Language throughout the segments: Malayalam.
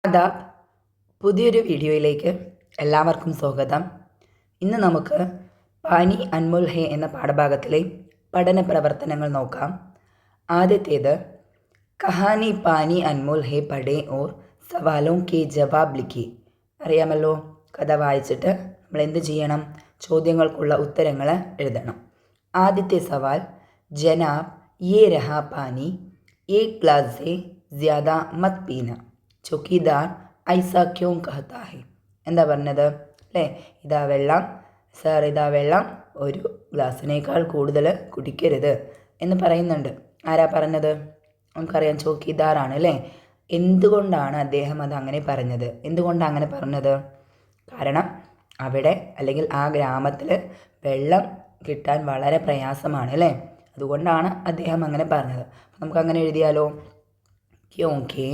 ആദാബ്. പുതിയൊരു വീഡിയോയിലേക്ക് എല്ലാവർക്കും സ്വാഗതം. ഇന്ന് നമുക്ക് പാനി അൻമോൽ ഹേ എന്ന പാഠഭാഗത്തിലെ പഠന പ്രവർത്തനങ്ങൾ നോക്കാം. ആദ്യത്തേത് കഹാനി പാനി അൻമോൽ ഹേ പഠേ ഓർ സവാലോം കെ ജവാബ് ലിഖി. അറിയാമല്ലോ, കഥ വായിച്ചിട്ട് നമ്മൾ എന്ത് ചെയ്യണം? ചോദ്യങ്ങൾക്കുള്ള ഉത്തരങ്ങൾ എഴുതണം. ആദ്യത്തെ സവാൽ, ജനാബ് യേ രഹാ പാനി ഏക് ഗ്ലാസ് സെ ജ്യാദ മത് പീന, ചൗക്കിദാർ ഐസാ ക്യോं कहता है. എന്താ പറഞ്ഞത് അല്ലേ? ഇതാ വെള്ളം സാർ, ഇതാ വെള്ളം ഒരു ഗ്ലാസ്സിനേക്കാൾ കൂടുതൽ കുടിക്കരുത് എന്ന് പറയുന്നുണ്ട്. ആരാ പറഞ്ഞത്? നമുക്കറിയാം, ചൗക്കിദാറാണ് അല്ലേ. എന്തുകൊണ്ടാണ് അദ്ദേഹം അത് അങ്ങനെ പറഞ്ഞത്? എന്തുകൊണ്ടാണ് അങ്ങനെ പറഞ്ഞത്? കാരണം അവിടെ അല്ലെങ്കിൽ ആ ഗ്രാമത്തിൽ വെള്ളം കിട്ടാൻ വളരെ പ്രയാസമാണ് അല്ലേ. അതുകൊണ്ടാണ് അദ്ദേഹം അങ്ങനെ പറഞ്ഞത്. നമുക്കങ്ങനെ എഴുതിയാലോ? ക്യോങ്കി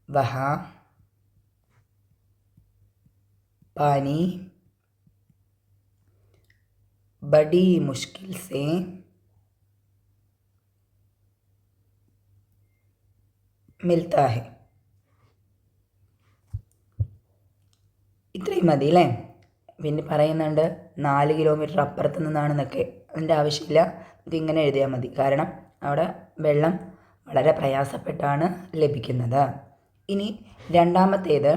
वहाँ पानी बड़ी मुश्किल से मिलता है. ഇത്രയും മതി അല്ലേ. പിന്നെ പറയുന്നുണ്ട് 4 കിലോമീറ്റർ അപ്പുറത്ത് നിന്നാണെന്നൊക്കെ. അതിൻ്റെ ആവശ്യമില്ല, ഇതിങ്ങനെ എഴുതിയാൽ മതി. കാരണം അവിടെ വെള്ളം വളരെ പ്രയാസപ്പെട്ടാണ് ലഭിക്കുന്നത്. ഇനി രണ്ടാമത്തേത്,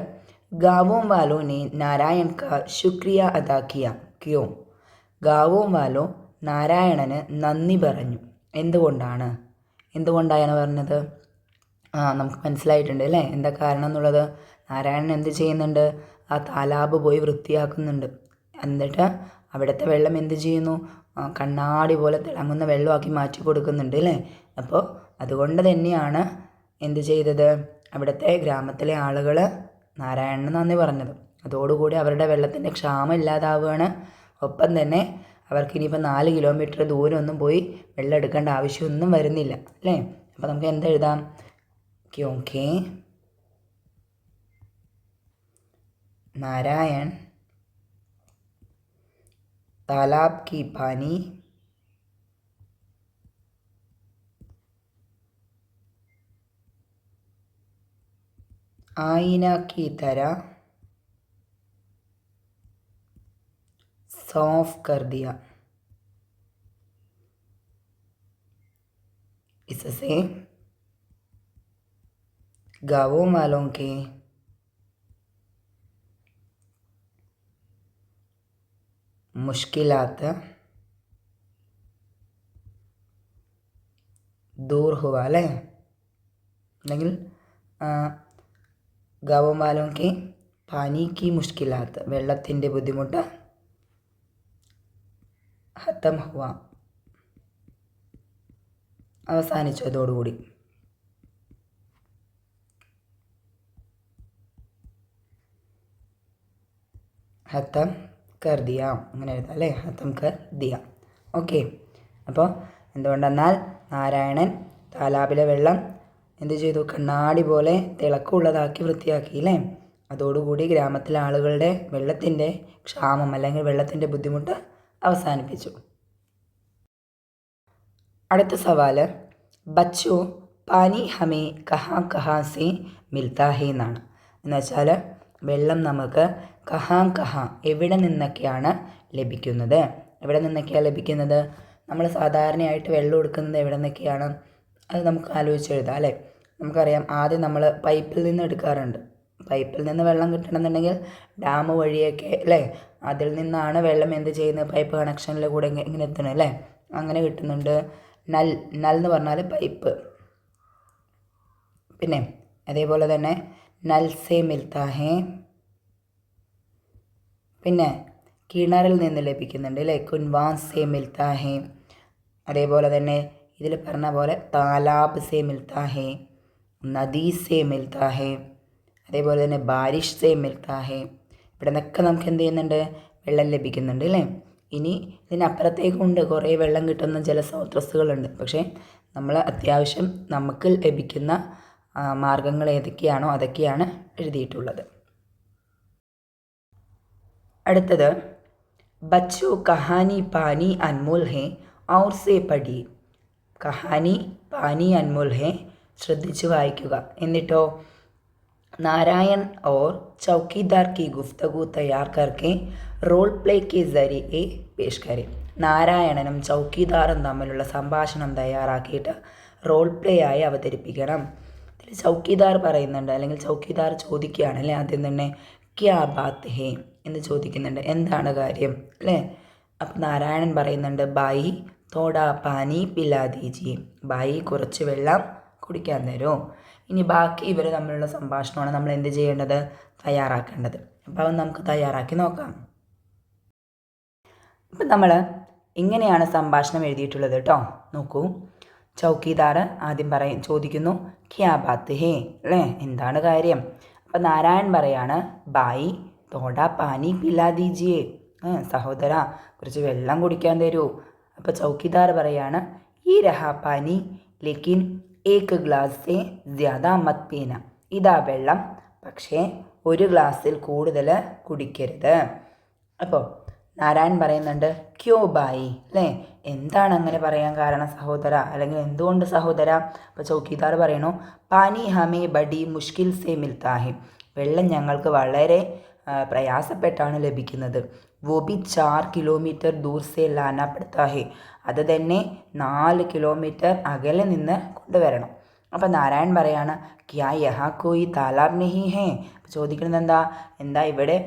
ഗാവോം വാലോ നെ നാരായൺ കാ ശുക്രിയ അദാ കിയ ക്യോ. ഗാവോം വാലോ നാരായണന് നന്ദി പറഞ്ഞു. എന്തുകൊണ്ടാണ് പറഞ്ഞത്? നമുക്ക് മനസ്സിലായിട്ടുണ്ട് അല്ലേ, എന്താ കാരണം എന്നുള്ളത്. നാരായണൻ എന്ത് ചെയ്യുന്നുണ്ട്? ആ താലാബ് പോയി വൃത്തിയാക്കുന്നുണ്ട്. എന്നിട്ട് അവിടുത്തെ വെള്ളം എന്ത് ചെയ്യുന്നു? കണ്ണാടി പോലെ തിളങ്ങുന്ന വെള്ളമാക്കി മാറ്റി കൊടുക്കുന്നുണ്ട് അല്ലേ. അപ്പോൾ അതുകൊണ്ട് തന്നെയാണ് എന്ത് ചെയ്തത്? അവിടുത്തെ ഗ്രാമത്തിലെ ആളുകൾ നാരായണന് നന്ദി പറഞ്ഞത്. അതോടുകൂടി അവരുടെ വെള്ളത്തിൻ്റെ ക്ഷാമം ഇല്ലാതാവുകയാണ്. ഒപ്പം തന്നെ അവർക്ക് ഇനിയിപ്പോൾ 4 കിലോമീറ്റർ ദൂരമൊന്നും പോയി വെള്ളം എടുക്കേണ്ട ആവശ്യമൊന്നും വരുന്നില്ല അല്ലേ. അപ്പോൾ നമുക്ക് എന്തെഴുതാം? ക്യോങ്കി നാരായൺ तालाब की पानी आईना की तरह साफ कर दिया. इससे गांवों वालों के മുഷ്കിലാത്ത് ദൂർ ഹുവ അല്ലേ. അല്ലെങ്കിൽ ഗാവോം വാലോം കി പാനി കി മുഷ്കിലാത്ത്, വെള്ളത്തിൻ്റെ ബുദ്ധിമുട്ട് ഖത്തം ഹുവ, അവസാനിച്ചു അതോടുകൂടി. ഖത്തം കർ ദിയ, അങ്ങനെ എഴുതാം അല്ലേ. ഖത്തം കർ ദിയ. ഓക്കെ. അപ്പോൾ എന്തുകൊണ്ടെന്നാൽ നാരായണൻ താലാബിലെ വെള്ളം എന്ത് ചെയ്തു? കണ്ണാടി പോലെ തിളക്കമുള്ളതാക്കി വൃത്തിയാക്കി അല്ലേ. അതോടുകൂടി ഗ്രാമത്തിലെ ആളുകളുടെ വെള്ളത്തിൻ്റെ ക്ഷാമം അല്ലെങ്കിൽ വെള്ളത്തിൻ്റെ ബുദ്ധിമുട്ട് അവസാനിപ്പിച്ചു. അടുത്ത സവാല്, ബച്ചോ പാനി ഹമേ കഹാ കഹാ സെ മിൽത്താ ഹേ എന്നാണ്. എന്ന് വെച്ചാൽ വെള്ളം നമുക്ക് കഹാ എവിടെ നിന്നൊക്കെയാണ് ലഭിക്കുന്നത്? എവിടെ നിന്നൊക്കെയാണ് ലഭിക്കുന്നത്? നമ്മൾ സാധാരണയായിട്ട് വെള്ളം എടുക്കുന്നത് എവിടെ നിന്നൊക്കെയാണ്? അത് നമുക്ക് ആലോചിച്ചെഴുതാം അല്ലേ. നമുക്കറിയാം, ആദ്യം നമ്മൾ പൈപ്പിൽ നിന്ന് എടുക്കാറുണ്ട്. പൈപ്പിൽ നിന്ന് വെള്ളം കിട്ടണമെന്നുണ്ടെങ്കിൽ ഡാം വഴിയൊക്കെ അല്ലേ, അതിൽ നിന്നാണ് വെള്ളം എന്ത് ചെയ്യുന്നത്? പൈപ്പ് കണക്ഷനിൽ കൂടെ ഇങ്ങനെ എത്തണം അല്ലേ. അങ്ങനെ കിട്ടുന്നുണ്ട്. നൽ എന്ന് പറഞ്ഞാൽ പൈപ്പ്. പിന്നെ അതേപോലെ തന്നെ നൽ സേ മിൽത്താ ഹേ, പിന്നെ കിണറിൽ നിന്ന് ലഭിക്കുന്നുണ്ട് അല്ലേ. കുൻവാൻ സേ മിൽത്താ ഹേ. അതേപോലെ തന്നെ ഇതിൽ പറഞ്ഞ പോലെ താലാബ് സേ മിൽത്താ ഹേ, നദി സേ മിൽത്താ ഹേ, അതേപോലെ തന്നെ ബാരിഷ് സേ മിൽത്താ ഹേ. ഇവിടെ നിന്നൊക്കെ നമുക്ക് എന്ത് ചെയ്യുന്നുണ്ട്? വെള്ളം ലഭിക്കുന്നുണ്ട് അല്ലേ. ഇനി ഇതിനപ്പുറത്തേക്കുണ്ട് കുറേ വെള്ളം കിട്ടുന്ന ജലസ്രോതസ്സുകളുണ്ട്. പക്ഷേ നമ്മൾ അത്യാവശ്യം നമുക്ക് ലഭിക്കുന്ന മാർഗങ്ങൾ ഏതൊക്കെയാണോ അതൊക്കെയാണ് എഴുതിയിട്ടുള്ളത്. അടുത്തത്, ബച്ചോ കഹാനി പാനി അൻമോൽ ഹേ ഔർ സേ പഠി. കഹാനി പാനി അൻമോൽ ഹേ ശ്രദ്ധിച്ചു വായിക്കുക. എന്നിട്ടോ नारायण और चौकीदार की गुफ्तगू तैयार करके റോൾ പ്ലേ के जरिए पेश करें. നാരായണനും ചൗക്കീദാറും തമ്മിലുള്ള സംഭാഷണം തയ്യാറാക്കിയിട്ട് റോൾ പ്ലേ ആയി അവതരിപ്പിക്കണം. ഇതിൽ ചൗക്കീദാർ പറയുന്നുണ്ട്, അല്ലെങ്കിൽ ചൗക്കീദാർ ചോദിക്കുകയാണ് അല്ലേ, ആദ്യം തന്നെ ക്യാ ബാത്ത് ഹേ എന്ന് ചോദിക്കുന്നുണ്ട്, എന്താണ് കാര്യം അല്ലേ. അപ്പം നാരായണൻ പറയുന്നുണ്ട് ബായി തോടാ പാനി പിലാ ദീജിയെ, ബായി കുറച്ച് വെള്ളം കുടിക്കാൻ തരുമോ. ഇനി ബാക്കി ഇവർ തമ്മിലുള്ള സംഭാഷണമാണ് നമ്മൾ എന്ത് ചെയ്യേണ്ടത്, തയ്യാറാക്കേണ്ടത്. അപ്പോൾ അത് നമുക്ക് തയ്യാറാക്കി നോക്കാം. ഇപ്പം നമ്മൾ ഇങ്ങനെയാണ് സംഭാഷണം എഴുതിയിട്ടുള്ളത് കേട്ടോ. നോക്കൂ, ചൗക്കീദാർ ആദ്യം ചോദിക്കുന്നു ക്യാ ബാത്ത് ഹേ അല്ലേ, എന്താണ് കാര്യം. അപ്പം നാരായൺ പറയാണ് ബായി തോടാ പാനി പിലാ ദീജിയെ, സഹോദര കുറച്ച് വെള്ളം കുടിക്കാൻ തരൂ. അപ്പോൾ ചൗക്കീദാർ പറയാണ് ഈ രഹാ പാനി ലേക്കിൻ ഏക്ക് ഗ്ലാസ് സേ ജ്യാദാ മത് പീന, ഇതാ വെള്ളം, പക്ഷേ ഒരു ഗ്ലാസ്സിൽ കൂടുതൽ കുടിക്കരുത്. അപ്പോൾ നാരായൺ പറയുന്നുണ്ട് ക്യോ ബായി അല്ലേ, എന്താണ് അങ്ങനെ പറയാൻ കാരണം സഹോദര, അല്ലെങ്കിൽ എന്തുകൊണ്ട് സഹോദര. അപ്പോൾ ചൗക്കീദാർ പറയണു പാനി ഹമേ ബഡി മുഷ്കിൽ സേ മിൽത്താ ഹെ, വെള്ളം ഞങ്ങൾക്ക് വളരെ പ്രയാസപ്പെട്ടാണ് ലഭിക്കുന്നത്. വോ ബി 4 കിലോമീറ്റർ ദൂർ സേ ലാന പെടുത്താ ഹെ, അത് തന്നെ 4 കിലോമീറ്റർ അകലെ നിന്ന് കൊണ്ടുവരണം. അപ്പം നാരായൺ പറയാണ് ക്യാ യഹാ കോയി താലാബ് നെഹി ഹേ, ചോദിക്കുന്നത് എന്താ ഇവിടെ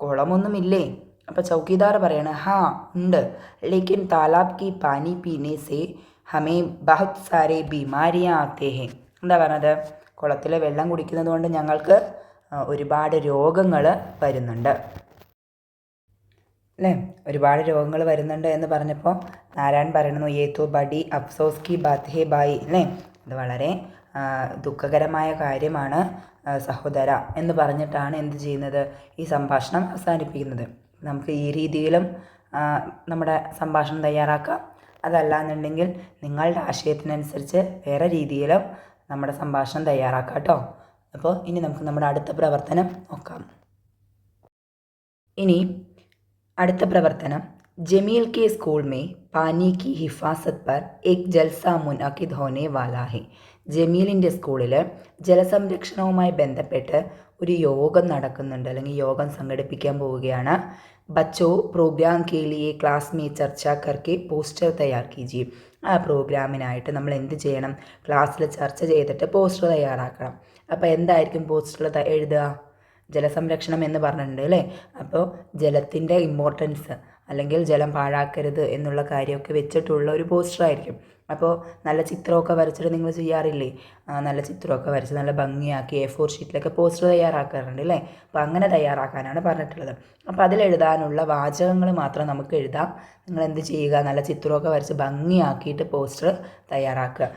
കുളമൊന്നുമില്ലേ. അപ്പോൾ ചൗക്കീദാർ പറയാണ് ഹാ ഉണ്ട്, ലേക്കിൻ താലാബ് കി പാനി പീനെ സേ ഹമേ ബഹുത് സാരെ ബീമാരിയാ ആത്തേ ഹേ, എന്താ പറഞ്ഞത്, കുളത്തിലെ വെള്ളം കുടിക്കുന്നത് കൊണ്ട് ഞങ്ങൾക്ക് ഒരുപാട് രോഗങ്ങൾ വരുന്നുണ്ട് അല്ലേ. ഒരുപാട് രോഗങ്ങൾ വരുന്നുണ്ട് എന്ന് പറഞ്ഞപ്പോൾ നാരായൺ പറയുന്നു ഏതോ ബഡി അഫ്സോസ് കി ബാത്ത് ഹേ ബായി അല്ലേ, ഇത് വളരെ ദുഃഖകരമായ കാര്യമാണ് സഹോദര എന്ന് പറഞ്ഞിട്ടാണ് എന്ത് ചെയ്യുന്നത്, ഈ സംഭാഷണം അവസാനിപ്പിക്കുന്നത്. നമുക്ക് ഈ രീതിയിലും നമ്മുടെ സംഭാഷണം തയ്യാറാക്കാം. അതല്ലാന്നുണ്ടെങ്കിൽ നിങ്ങളുടെ ആശയത്തിനനുസരിച്ച് വേറെ രീതിയിലും നമ്മുടെ സംഭാഷണം തയ്യാറാക്കാം കേട്ടോ. അപ്പോൾ ഇനി നമുക്ക് നമ്മുടെ അടുത്ത പ്രവർത്തനം നോക്കാം. ഇനി അടുത്ത പ്രവർത്തനം ജമീൽ के स्कूल में पानी की हिफाजत पर एक जलसा मुनअकिद होने वाला है. ജമീലിൻ്റെ സ്കൂളിൽ ജലസംരക്ഷണവുമായി ബന്ധപ്പെട്ട് ഒരു യോഗം നടക്കുന്നുണ്ട്, അല്ലെങ്കിൽ യോഗം സംഘടിപ്പിക്കാൻ പോവുകയാണ്. ബച്ചോ പ്രോഗ്രാം കെ ലിയെ ക്ലാസ് മേ ചർച്ച കർക്കെ പോസ്റ്റർ തയ്യാർ കീജിയെ, ആ പ്രോഗ്രാമിനായിട്ട് നമ്മൾ എന്ത് ചെയ്യണം, ക്ലാസ്സിൽ ചർച്ച ചെയ്തിട്ട് പോസ്റ്റർ തയ്യാറാക്കണം. അപ്പോൾ എന്തായിരിക്കും പോസ്റ്ററിൽ എഴുതുക, ജലസംരക്ഷണം എന്ന് പറഞ്ഞിട്ടുണ്ട് അല്ലേ. അപ്പോൾ ജലത്തിൻ്റെ ഇമ്പോർട്ടൻസ്, അല്ലെങ്കിൽ ജലം പാഴാക്കരുത് എന്നുള്ള കാര്യമൊക്കെ വെച്ചിട്ടുള്ള ഒരു പോസ്റ്ററായിരിക്കും. അപ്പോൾ നല്ല ചിത്രമൊക്കെ വരച്ചിട്ട് നിങ്ങൾ ചെയ്യാറില്ലേ, നല്ല ചിത്രമൊക്കെ വരച്ച് നല്ല ഭംഗിയാക്കി A4 ഷീറ്റിലൊക്കെ പോസ്റ്റർ തയ്യാറാക്കാറുണ്ട് അല്ലേ. അപ്പോൾ അങ്ങനെ തയ്യാറാക്കാനാണ് പറഞ്ഞിട്ടുള്ളത്. അപ്പോൾ അതിലെഴുതാനുള്ള വാചകങ്ങൾ മാത്രം നമുക്ക് എഴുതാം. നിങ്ങൾ എന്ത് ചെയ്യുക, നല്ല ചിത്രമൊക്കെ വരച്ച് ഭംഗിയാക്കിയിട്ട് പോസ്റ്റർ തയ്യാറാക്കുക.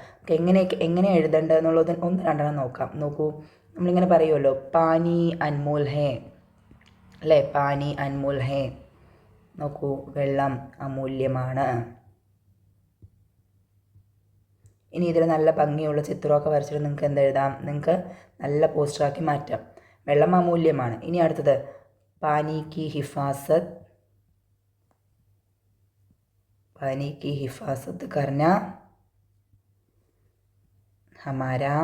എങ്ങനെ എഴുതേണ്ടതെന്നുള്ളത് ഒന്ന് രണ്ടെണ്ണം നോക്കാം. നോക്കൂ, നമ്മളിങ്ങനെ പറയുമല്ലോ പാനി അൻമോൽ ഹേ അല്ലേ, പാനി അൻമോൽ ഹേ. നോക്കൂ, വെള്ളം അമൂല്യമാണ്. ഇനി ഇതിൽ നല്ല ഭംഗിയുള്ള ചിത്രമൊക്കെ വരച്ചിട്ട് നിങ്ങൾക്ക് എന്തെഴുതാം, നിങ്ങൾക്ക് നല്ല പോസ്റ്ററാക്കി മാറ്റാം. വെള്ളം അമൂല്യമാണ്. ഇനി അടുത്തത് പാനി കി ഹിഫാസത്ത്, പാനി കി ഹിഫാസത്ത് കർന ഹമാരാ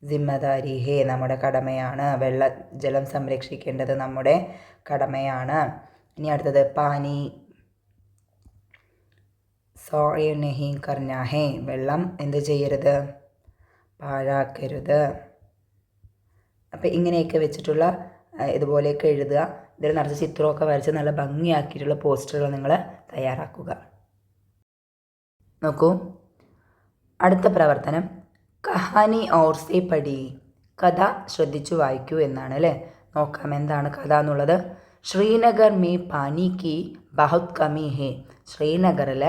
ജിമ്മദാരി ഹേ, നമ്മുടെ കടമയാണ്. ജലം സംരക്ഷിക്കേണ്ടത് നമ്മുടെ കടമയാണ്. ഇനി അടുത്തത് പാനി സോയ നഹി കർന ഹേ, വെള്ളം എന്ത് ചെയ്യരുത്, പാഴാക്കരുത്. അപ്പോൾ ഇങ്ങനെയൊക്കെ വെച്ചിട്ടുള്ള ഇതുപോലെയൊക്കെ എഴുതുക. ഇതിൽ നിറച്ച് ചിത്രമൊക്കെ വരച്ച് നല്ല ഭംഗിയാക്കിയിട്ടുള്ള പോസ്റ്ററുകൾ നിങ്ങൾ തയ്യാറാക്കുക. നോക്കൂ, അടുത്ത പ്രവർത്തനം കഹാനി ഓർ സേ പഠി, കഥ ശ്രദ്ധിച്ചു വായിക്കൂ എന്നാണ് അല്ലേ. നോക്കാം എന്താണ് കഥ എന്നുള്ളത്. ശ്രീനഗർ മേ പാനി കി ബഹുത് കമി ഹേ, ശ്രീനഗറിൽ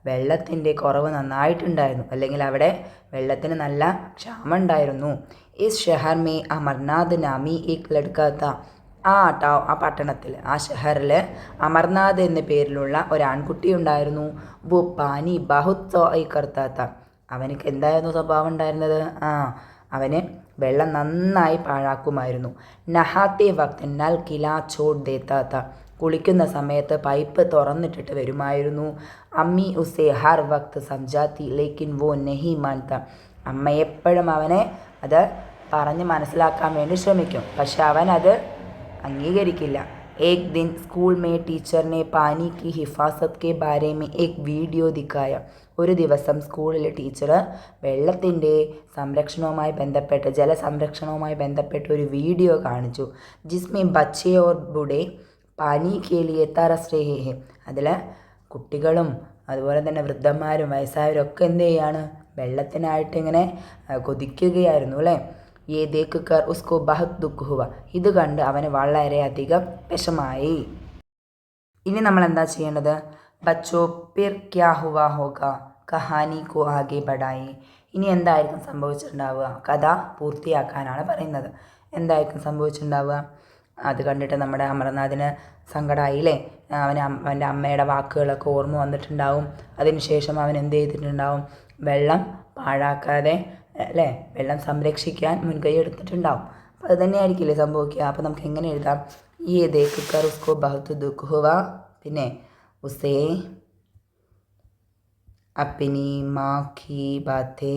വെള്ളത്തിൻ്റെ കുറവ് നന്നായിട്ടുണ്ടായിരുന്നു, അല്ലെങ്കിൽ അവിടെ വെള്ളത്തിന് നല്ല ക്ഷാമം ഉണ്ടായിരുന്നു. ഇസ് ഷഹർ മേ അമർനാഥ് നാമി ഏക് ലഡ്ക താ, ആ പട്ടണത്തിൽ, ആ ഷഹറിൽ അമർനാഥ് എന്ന പേരിലുള്ള ഒരു ആൺകുട്ടി ഉണ്ടായിരുന്നു. വോ പാനി ബഹുത് സോയ് കർത്താത്ത, അവനക്ക് എന്തായിരുന്നു സ്വഭാവം ഉണ്ടായിരുന്നത്, അവന് വെള്ളം നന്നായി പാഴാക്കുമായിരുന്നു. നഹാത്തെ വക്ത് നൽ കില ചോട് ദേത്താത്ത, കുളിക്കുന്ന സമയത്ത് പൈപ്പ് തുറന്നിട്ടിട്ട് വരുമായിരുന്നു. അമ്മി ഉസേ ഹർ വക്ത് സംജാത്തി ലേക്കിൻ വോ നഹി മാൻത. അമ്മ എപ്പോഴും അവനെ അത് പറഞ്ഞ് മനസ്സിലാക്കാൻ വേണ്ടി ശ്രമിക്കും, പക്ഷെ അവൻ അത് അംഗീകരിക്കില്ല. एक दिन स्कूल में टीचर ने पानी की हिफाजत के बारे में एक वीडियो दिखाया. ഒരു ദിവസം സ്കൂളിലെ ടീച്ചർ വെള്ളത്തിൻ്റെ സംരക്ഷണവുമായി ബന്ധപ്പെട്ട് ജലസംരക്ഷണവുമായി ബന്ധപ്പെട്ട് ഒരു വീഡിയോ കാണിച്ചു. ജിസ്മേ ബച്ചെ ഓർ ബുഡെ പാനി കെ ലിയെ തറസ് രഹേ ഹെ. അതിൽ കുട്ടികളും അതുപോലെ തന്നെ വൃദ്ധന്മാരും വയസ്സായവരും ഒക്കെ എന്ത് ചെയ്യാണ്, വെള്ളത്തിനായിട്ട് ഇങ്ങനെ കൊതിക്കുകയായിരുന്നു അല്ലേ. യേ ദേഖ് കർ ഉസ്കോ ബഹത് ദുഃഖ് ഹുവ. ഇത് കണ്ട് അവന് വളരെയധികം വിഷമായി. ഇനി നമ്മൾ എന്താ ചെയ്യേണ്ടത്? ബച്ചോ പിർ ക്യാ ഹുവാ ഹോഗ കഹാനി കോ ആകെ ബഡായി. ഇനി എന്തായിരിക്കും സംഭവിച്ചിട്ടുണ്ടാവുക? കഥ പൂർത്തിയാക്കാനാണ് പറയുന്നത്. എന്തായിരിക്കും സംഭവിച്ചിട്ടുണ്ടാവുക? അത് കണ്ടിട്ട് നമ്മുടെ അമർനാഥിന് സങ്കടമായില്ലേ. അവൻ്റെ അമ്മയുടെ വാക്കുകളൊക്കെ ഓർമ്മ വന്നിട്ടുണ്ടാവും. അതിനുശേഷം അവൻ എന്ത് ചെയ്തിട്ടുണ്ടാവും? വെള്ളം പാഴാക്കാതെ അല്ലേ, വെള്ളം സംരക്ഷിക്കാൻ മുൻകൈ എടുത്തിട്ടുണ്ടാവും. അപ്പോൾ അത് തന്നെയായിരിക്കില്ലേ സംഭവിക്കുക. അപ്പോൾ നമുക്ക് എങ്ങനെ എഴുതാം? ഈ ദേഖ് കർ ഉസ്കോ ബഹുത് ദുഃഖ് ഹുവ, പിന്നെ ഉസേ അപ്പിനി മാ കി ബാത്തേ,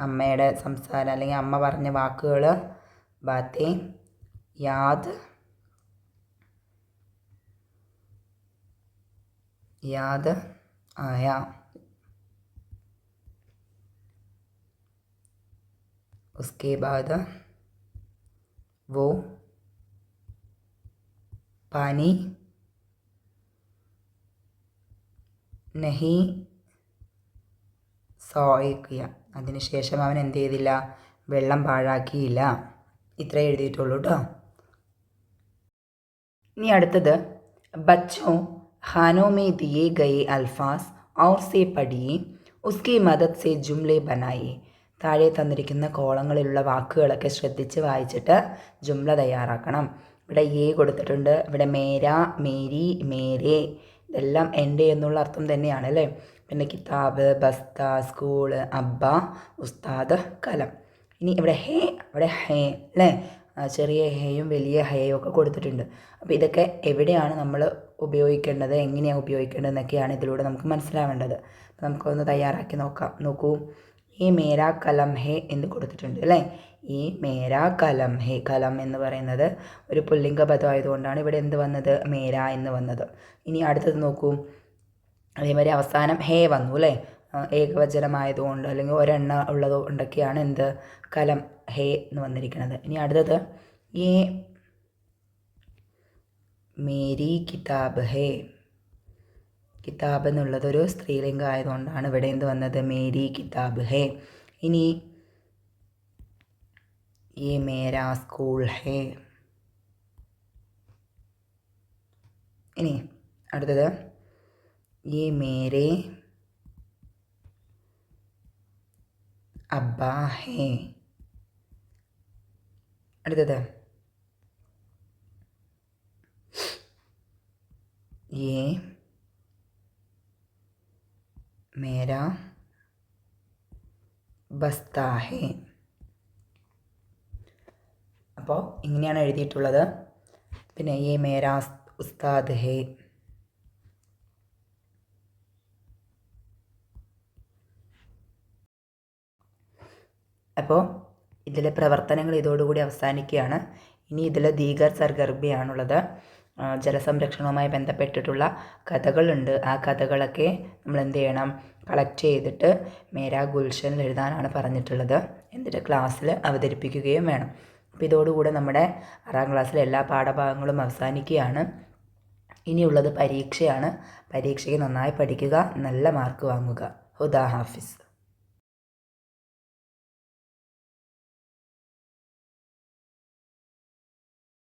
അമ്മയുടെ സംസാരം അല്ലെങ്കിൽ അമ്മ പറഞ്ഞ വാക്കുകൾ, ബാത്തേ യാദ് ആയ. उसके बाद वो पानी नहीं സോയിക്കുക. അതിനുശേഷം അവൻ എന്ത് ചെയ്തില്ല? വെള്ളം പാഴാക്കിയില്ല. ഇത്രേ എഴുതിയിട്ടുള്ളൂ കേട്ടോ. ഇനി അടുത്തത് ബച്ചോ ഖാനോ മേ ദിയേ ഗയേ അൽഫാസ് ഔർ സേ പഠിയേ ഉസ്കി മദദ് സേ ജുംലെ ബനായേ. താഴെ തന്നിരിക്കുന്ന കോളങ്ങളിലുള്ള വാക്കുകളൊക്കെ ശ്രദ്ധിച്ച് വായിച്ചിട്ട് ജുംല തയ്യാറാക്കണം. ഇവിടെ ഏ കൊടുത്തിട്ടുണ്ട്, ഇവിടെ മേര, മേരി, മേരെ, ഇതെല്ലാം എൻ്റെ എന്നുള്ള അർത്ഥം തന്നെയാണ് അല്ലേ. പിന്നെ കിതാബ്, ബസ്ത, സ്കൂള്, അബ്ബ, ഉസ്താദ്, കലം. ഇനി ഇവിടെ ഹേ, ഇവിടെ ഹേ അല്ലേ, ചെറിയ ഹേയും വലിയ ഹേയും ഒക്കെ കൊടുത്തിട്ടുണ്ട്. അപ്പോൾ ഇതൊക്കെ എവിടെയാണ് നമ്മൾ ഉപയോഗിക്കേണ്ടത്, എങ്ങനെയാണ് ഉപയോഗിക്കേണ്ടതെന്നൊക്കെയാണ് ഇതിലൂടെ നമുക്ക് മനസ്സിലാവേണ്ടത്. അപ്പോൾ നമുക്കൊന്ന് തയ്യാറാക്കി നോക്കൂ. ഈ മേരാ കലം ഹേ എന്ന് കൊടുത്തിട്ടുണ്ട് അല്ലേ. ഈ മേരാ കലം ഹേ, കലം എന്ന് പറയുന്നത് ഒരു പുല്ലിംഗ പദം ആയതുകൊണ്ടാണ് ഇവിടെ എന്ത് വന്നത്? മേര എന്ന് വന്നത്. ഇനി അടുത്തത് നോക്കൂ. അതേമാതിരി അവസാനം ഹേ വന്നു അല്ലേ, ഏകവചനമായതുകൊണ്ട് അല്ലെങ്കിൽ ഒരെണ്ണ ഉള്ളത് കൊണ്ടൊക്കെയാണ് എന്ത് കലം ഹേ എന്ന് വന്നിരിക്കുന്നത്. ഇനി അടുത്തത് ഈ മേരി കിതാബ് ഹേ, കിതാബ് എന്നുള്ളതൊരു സ്ത്രീലിംഗം ആയതുകൊണ്ടാണ് ഇവിടെ എന്ത് വന്നത്? മേരി കിതാബ് ഹേ. ഇനി ഈ മേരാ സ്കൂൾ ഹേ. ഇനി അടുത്തത് ഈ മേരെ അബ്ബാ ഹേ. അടുത്തത് ये मेरा ബസ്താ ഹേ. അപ്പോൾ ഇങ്ങനെയാണ് എഴുതിയിട്ടുള്ളത്. പിന്നെ യേ മേരാ ഉസ്താദ് ഹേ. അപ്പോൾ ഇതിലെ പ്രവർത്തനങ്ങൾ ഇതോടുകൂടി അവസാനിക്കുകയാണ്. ഇനി ഇതിൽ ദീഗർ സർഗർഭിയാണുള്ളത്. ജലസംരക്ഷണവുമായി ബന്ധപ്പെട്ടിട്ടുള്ള കഥകളുണ്ട്. ആ കഥകളൊക്കെ നമ്മൾ എന്ത് ചെയ്യണം? കളക്ട് ചെയ്തിട്ട് മേരാ ഗുൽഷനിൽ എഴുതാനാണ് പറഞ്ഞിട്ടുള്ളത്. എന്നിട്ട് ക്ലാസ്സിൽ അവതരിപ്പിക്കുകയും വേണം. അപ്പോൾ ഇതോടുകൂടെ നമ്മുടെ 6ാം ക്ലാസ്സിലെ എല്ലാ പാഠഭാഗങ്ങളും അവസാനിക്കുകയാണ്. ഇനിയുള്ളത് പരീക്ഷയാണ്. പരീക്ഷയ്ക്ക് നന്നായി പഠിക്കുക, നല്ല മാർക്ക് വാങ്ങുക. ഹുദാ ഹാഫിസ്.